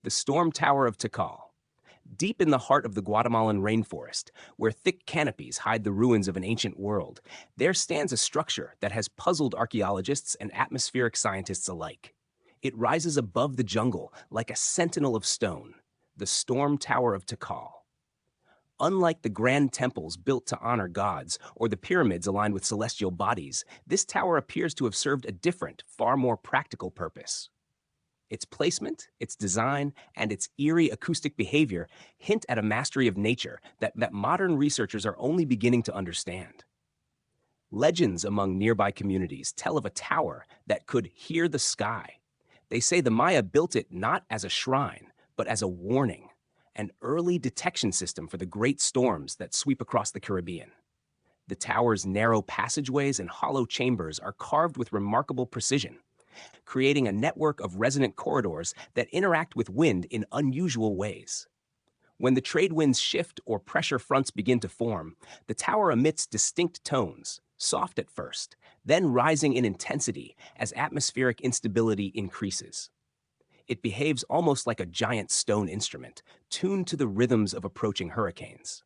The Storm Tower of Tikal. Deep in the heart of the Guatemalan rainforest, where thick canopies hide the ruins of an ancient world, there stands a structure that has puzzled archaeologists and atmospheric scientists alike. It rises above the jungle like a sentinel of stone, the Storm Tower of Tikal. Unlike the grand temples built to honor gods or the pyramids aligned with celestial bodies, this tower appears to have served a different, far more practical purpose. Its placement, its design, and its eerie acoustic behavior hint at a mastery of nature that modern researchers are only beginning to understand. Legends among nearby communities tell of a tower that could hear the sky. They say the Maya built it not as a shrine, but as a warning, an early detection system for the great storms that sweep across the Caribbean. The tower's narrow passageways and hollow chambers are carved with remarkable precision, creating a network of resonant corridors that interact with wind in unusual ways. When the trade winds shift or pressure fronts begin to form, the tower emits distinct tones, soft at first, then rising in intensity as atmospheric instability increases. It behaves almost like a giant stone instrument, tuned to the rhythms of approaching hurricanes.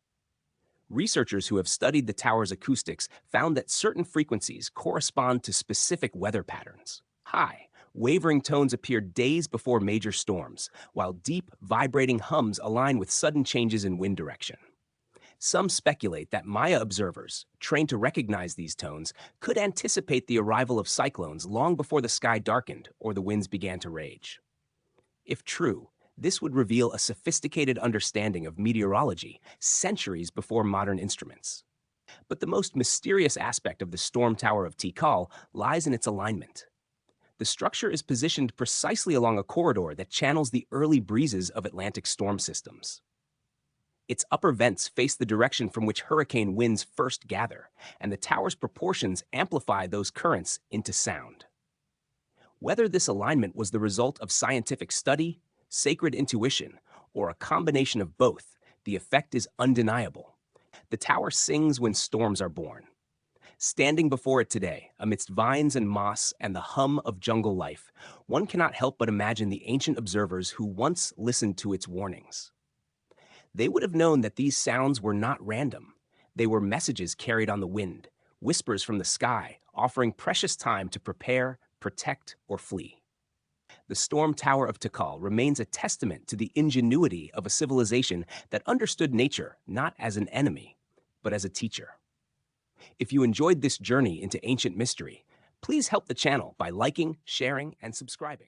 Researchers who have studied the tower's acoustics found that certain frequencies correspond to specific weather patterns. High, wavering tones appear days before major storms, while deep, vibrating hums align with sudden changes in wind direction. Some speculate that Maya observers, trained to recognize these tones, could anticipate the arrival of cyclones long before the sky darkened or the winds began to rage. If true, this would reveal a sophisticated understanding of meteorology centuries before modern instruments. But the most mysterious aspect of the Storm Tower of Tikal lies in its alignment. The structure is positioned precisely along a corridor that channels the early breezes of Atlantic storm systems. Its upper vents face the direction from which hurricane winds first gather, and the tower's proportions amplify those currents into sound. Whether this alignment was the result of scientific study, sacred intuition, or a combination of both, the effect is undeniable. The tower sings when storms are born. Standing before it today, amidst vines and moss and the hum of jungle life, one cannot help but imagine the ancient observers who once listened to its warnings. They would have known that these sounds were not random. They were messages carried on the wind, whispers from the sky, offering precious time to prepare, protect, or flee. The Storm Tower of Tikal remains a testament to the ingenuity of a civilization that understood nature not as an enemy, but as a teacher. If you enjoyed this journey into ancient mystery, please help the channel by liking, sharing, and subscribing.